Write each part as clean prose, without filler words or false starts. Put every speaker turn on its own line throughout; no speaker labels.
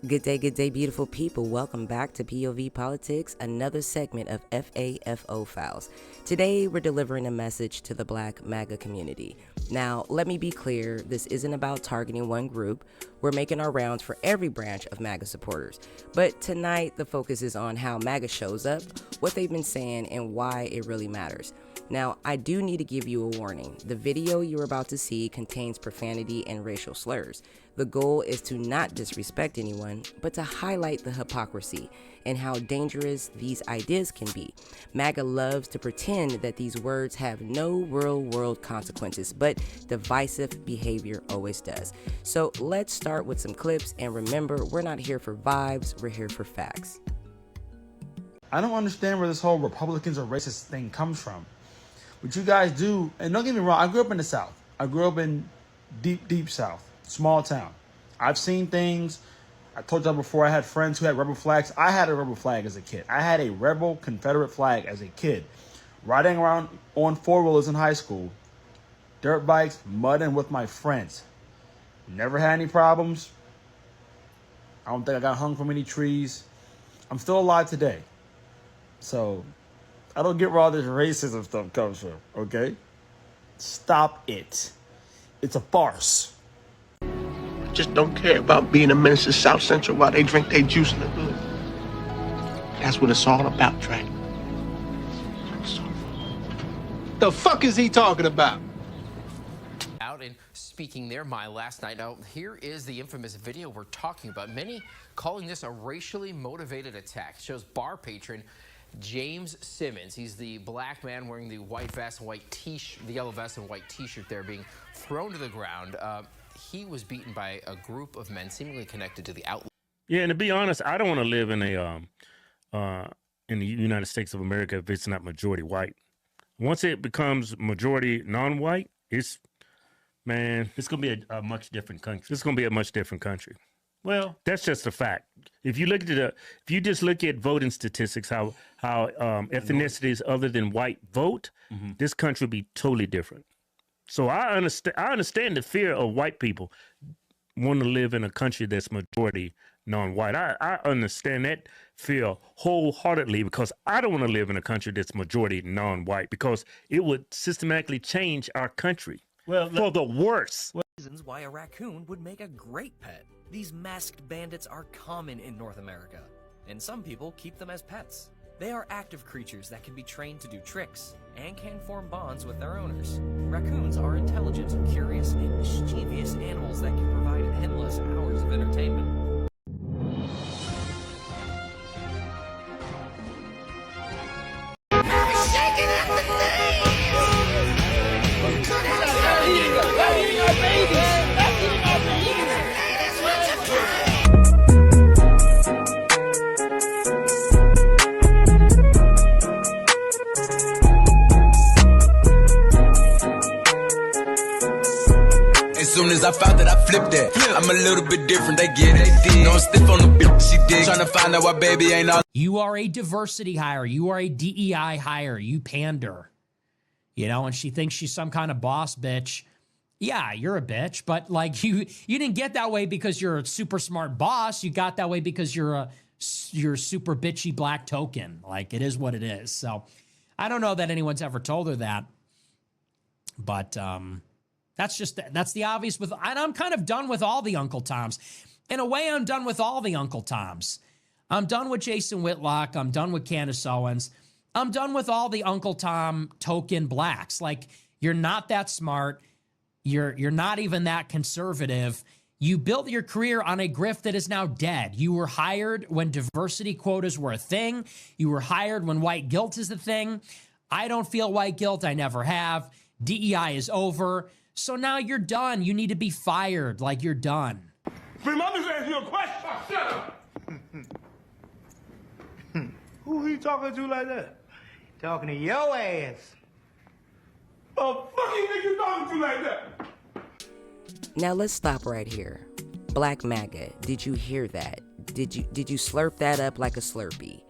Good day, beautiful people. Welcome back to POV Politics, another segment of FAFO Files. Today, we're delivering a message to the Black MAGA community. Now, let me be clear, this isn't about targeting one group. We're making our rounds for every branch of MAGA supporters. But tonight, the focus is on how MAGA shows up, what they've been saying, and why it really matters. Now, I do need to give you a warning. The video you're about to see contains profanity and racial slurs. The goal is to not disrespect anyone, but to highlight the hypocrisy and how dangerous these ideas can be. MAGA loves to pretend that these words have no real-world consequences, but divisive behavior always does. So let's start with some clips, and remember, we're not here for vibes, we're here for facts.
I don't understand where this whole Republicans are racist thing comes from. What you guys do, and don't get me wrong, I grew up in the South. I grew up in deep South, small town. I've seen things. I told y'all before, I had friends who had rebel flags. I had a rebel flag as a kid. I had a rebel Confederate flag as a kid. Riding around on four-wheelers in high school, dirt bikes, mudding with my friends. Never had any problems. I don't think I got hung from any trees. I'm still alive today. So I don't get where all this racism stuff comes from, okay? Stop it. It's a farce.
Just don't care about being a menace to South Central while they drink their juice in the hood. That's what it's all about, Trey.
The fuck is he talking about?
Out and speaking their mind last night. Now, here is the infamous video we're talking about. Many calling this a racially motivated attack. It shows bar patron James Simmons. He's the black man wearing the white vest and white the yellow vest and white t-shirt there, being thrown to the ground. He was beaten by a group of men seemingly connected to the outlet.
Yeah, and to be honest, I don't want to live in the United States of America if it's not majority white. Once it becomes majority non-white, it's gonna be a much different country. It's gonna be a much different country. Well, that's just a fact. If you just look at voting statistics, how ethnicities other than white vote, this country would be totally different. So I understand the fear of white people wanting to live in a country that's majority non-white. I understand that fear wholeheartedly because I don't want to live in a country that's majority non-white because it would systematically change our country for the worse.
Reasons why a raccoon would make a great pet. These masked bandits are common in North America, and some people keep them as pets. They are active creatures that can be trained to do tricks and can form bonds with their owners. Raccoons are intelligent, curious, and mischievous animals that can provide endless hours of entertainment.
As soon as I found that, I flipped that. I'm a little bit different, they get it. Don't stiff on the bitch, she dig. Trying to find out why baby ain't all.
You are a diversity hire. You are a DEI hire. You pander. You know, and she thinks she's some kind of boss bitch. Yeah, you're a bitch, but like you didn't get that way because you're a super smart boss. You got that way because you're super bitchy black token. Like, it is what it is. So I don't know that anyone's ever told her that, but that's the obvious and I'm kind of done with all the Uncle Toms. In a way, I'm done with all the Uncle Toms. I'm done with Jason Whitlock. I'm done with Candace Owens. I'm done with all the Uncle Tom token blacks. Like, you're not that smart. You're not even that conservative. You built your career on a grift that is now dead. You were hired when diversity quotas were a thing. You were hired when white guilt is a thing. I don't feel white guilt. I never have. DEI is over. So now you're done. You need to be fired. Like, you're done.
Free mother's asking you a question. Oh, shut up.
Who he talking to like that?
Talking to your ass.
The fuck you think you talking to like that?
Now let's stop right here. Black MAGA, did you hear that? Did you slurp that up like a Slurpee?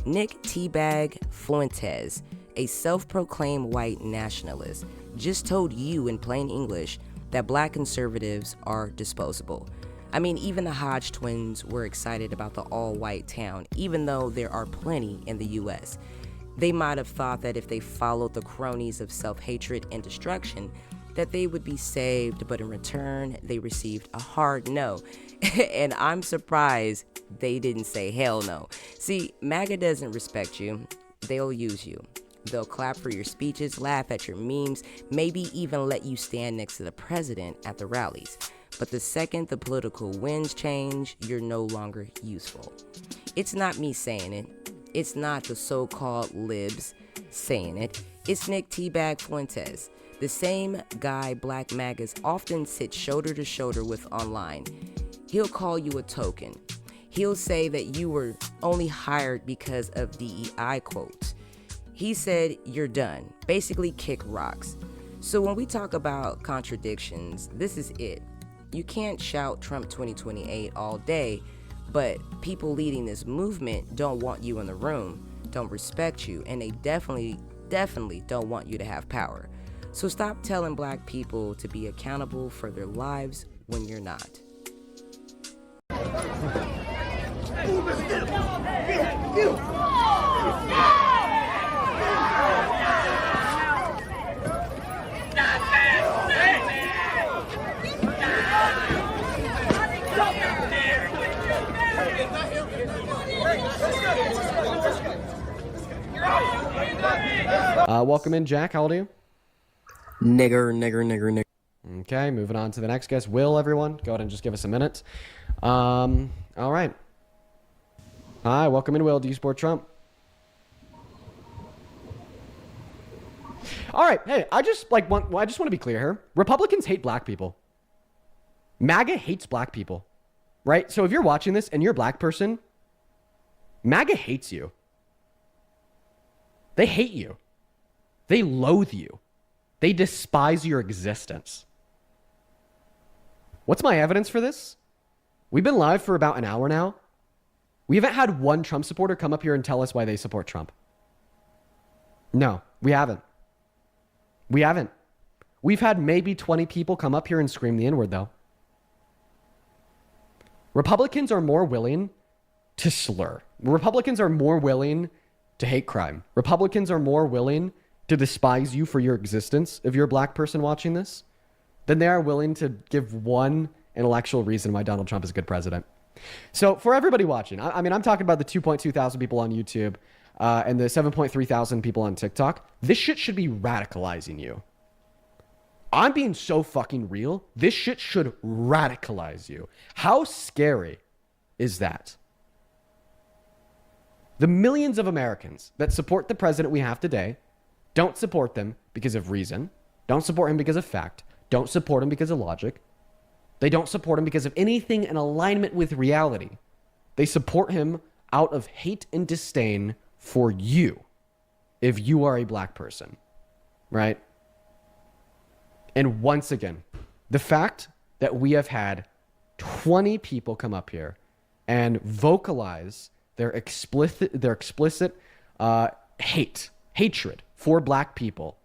Nick Fuentes, a self-proclaimed white nationalist, just told you in plain English that black conservatives are disposable. I mean, even the Hodge twins were excited about the all-white town, even though there are plenty in the U.S. They might have thought that if they followed the cronies of self-hatred and destruction, that they would be saved, but in return, they received a hard no. And I'm surprised they didn't say hell no. See, MAGA doesn't respect you. They'll use you. They'll clap for your speeches, laugh at your memes, maybe even let you stand next to the president at the rallies. But the second the political winds change, you're no longer useful. It's not me saying it. It's not the so-called libs saying it. It's Nick T-Bag Fuentes, the same guy Black MAGAs often sit shoulder to shoulder with online. He'll call you a token. He'll say that you were only hired because of DEI quotes. He said, you're done. Basically, kick rocks. So when we talk about contradictions, this is it. You can't shout Trump 2028 all day, but people leading this movement don't want you in the room, don't respect you, and they definitely don't want you to have power. So stop telling black people to be accountable for their lives when you're not.
Welcome in, Jack. How old are you?
Nigger.
Okay, moving on to the next guest. Will, everyone, go ahead and just give us a minute. All right. Hi, welcome in, Will. Do you support Trump? All right. Hey, I just want to be clear here. Republicans hate black people. MAGA hates black people, right? So if you're watching this and you're a black person, MAGA hates you. They hate you. They loathe you. They despise your existence. What's my evidence for this? We've been live for about an hour now. We haven't had one Trump supporter come up here and tell us why they support Trump. No, we haven't. We haven't. We've had maybe 20 people come up here and scream the N-word, though. Republicans are more willing to slur. Republicans are more willing to hate crime. Republicans are more willing to despise you for your existence if you're a black person watching this than they are willing to give one intellectual reason why Donald Trump is a good president. So for everybody watching, I mean, I'm talking about the 2.2 thousand people on YouTube and the 7.3 thousand people on TikTok. This shit should be radicalizing you. I'm being so fucking real. This shit should radicalize you. How scary is that? The millions of Americans that support the president we have today don't support them because of reason, don't support him because of fact, don't support him because of logic. They don't support him because of anything in alignment with reality. They support him out of hate and disdain for you, if you are a black person, right? And once again, the fact that we have had 20 people come up here and vocalize their explicit hatred for black people,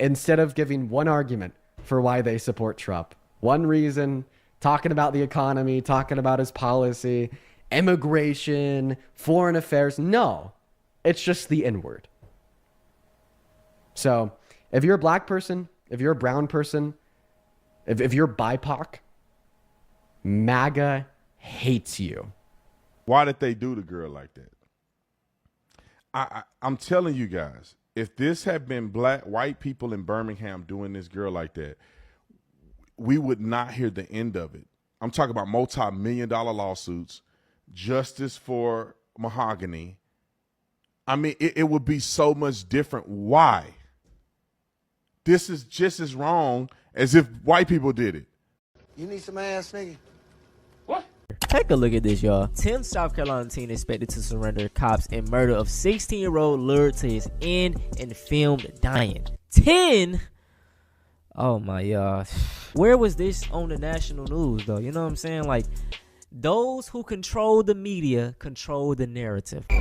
instead of giving one argument for why they support Trump, one reason, talking about the economy, talking about his policy, immigration, foreign affairs. No, it's just the N-word. So if you're a black person, if you're a brown person, if you're BIPOC, MAGA hates you.
Why did they do the girl like that? I'm telling you guys, if this had been white people in Birmingham doing this girl like that, we would not hear the end of it. I'm talking about multi-million-dollar lawsuits, justice for mahogany. I mean, it would be so much different. Why? This is just as wrong as if white people did it.
You need some ass, nigga?
What?
Take a look at this, y'all. 10 South Carolina teen expected to surrender cops in murder of 16-year-old lured to his end and filmed dying. 10? Oh my gosh. Where was this on the national news, though? You know what I'm saying? Like, those who control the media control the narrative.
I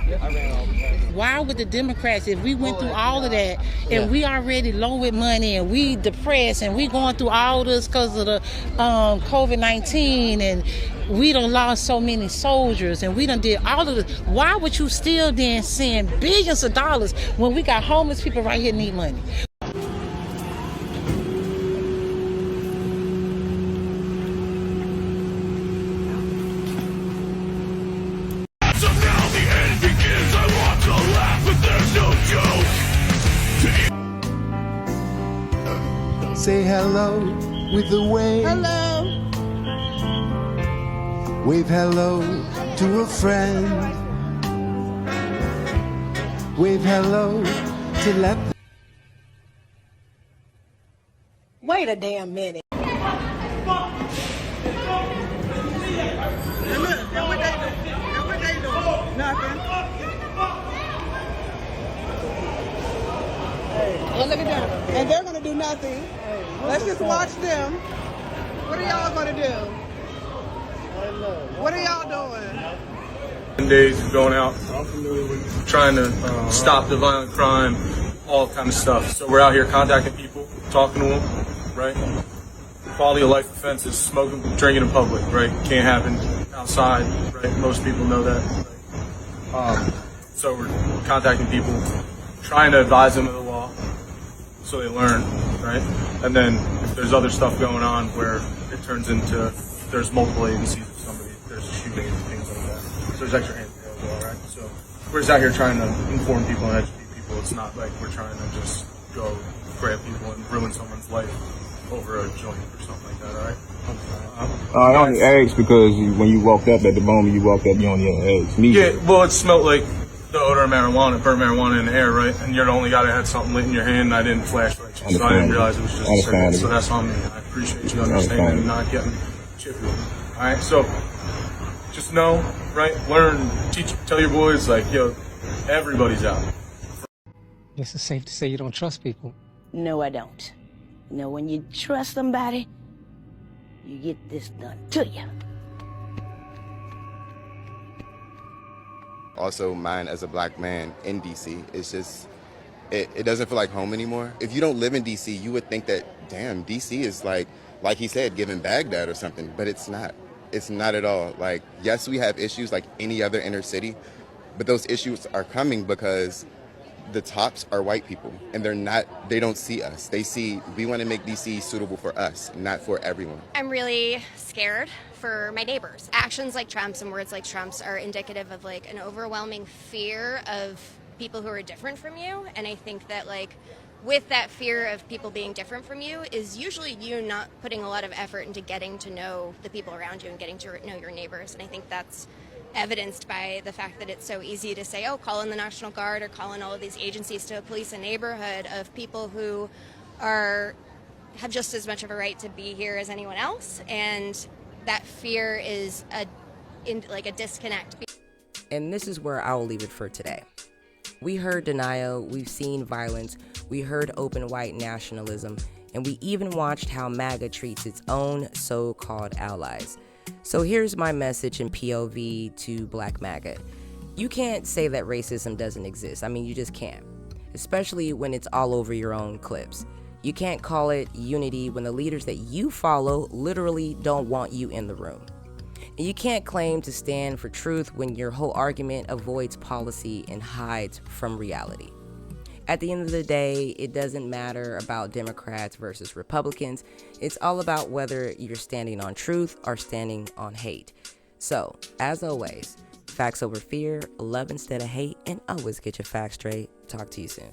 ran all the time.
why would the Democrats, if we went through all of that and we already low with money and we depressed and we going through all this because of the COVID-19 and we done lost so many soldiers and we done did all of this, why would you still then send billions of dollars when we got homeless people right here need money?
Say hello with the wave. Hello. Wave hello to a friend. Wave hello to let.
Wait a damn minute. Nothing. Well, look at them. And they're going to do nothing. Let's just watch them. What are y'all going to do? What are y'all doing?
10 days of going out, trying to stop the violent crime, all kind of stuff. So we're out here contacting people, talking to them, right? Quality of life offenses, smoking, drinking in public, right? Can't happen outside, right? Most people know that. Right? So we're contacting people, trying to advise them of the law so they learn, right? And then if there's other stuff going on where it turns into there's multiple agencies of somebody, there's shooting and things like that. So there's extra hands there as well, right? So we're just out here trying to inform people and educate people. It's not like we're trying to just go grab people and ruin someone's life over a joint or something like that, all right?
I only asked because when you walked up, at the moment you walked up, you only asked me.
Yeah, well, it smelled like the odor of marijuana, burnt marijuana in the air, right? And you're the only guy that had something lit in your hand, and I didn't flashlight you, so I didn't realize it was just a cigarette. So that's on me. I appreciate you understanding and not getting chippy. All right, so just know, right? Learn, teach, tell your boys, like, yo, everybody's out.
Guess it's safe to say you don't trust people.
No, I don't. You know, when you trust somebody, you get this done to you.
Also, mine as a black man in DC, it's just, it doesn't feel like home anymore. If you don't live in DC, you would think that, damn, DC is like he said, giving Baghdad or something, but it's not. It's not at all. Like, yes, we have issues like any other inner city, but those issues are coming because the tops are white people, and they don't see us. They see, we want to make DC suitable for us, not for everyone.
I'm really scared for my neighbors. Actions like Trump's and words like Trump's are indicative of like an overwhelming fear of people who are different from you. And I think that like with that fear of people being different from you is usually you not putting a lot of effort into getting to know the people around you and getting to know your neighbors. And I think that's evidenced by the fact that it's so easy to say, oh, call in the National Guard or call in all of these agencies to police a neighborhood of people who have just as much of a right to be here as anyone else. And that fear is a disconnect.
And this is where I will leave it for today. We heard denial, we've seen violence, we heard open white nationalism, and we even watched how MAGA treats its own so-called allies. So here's my message in POV to Black MAGA. You can't say that racism doesn't exist. I mean, you just can't, especially when it's all over your own clips. You can't call it unity when the leaders that you follow literally don't want you in the room. And you can't claim to stand for truth when your whole argument avoids policy and hides from reality. At the end of the day, it doesn't matter about Democrats versus Republicans. It's all about whether you're standing on truth or standing on hate. So, as always, facts over fear, love instead of hate, and always get your facts straight. Talk to you soon.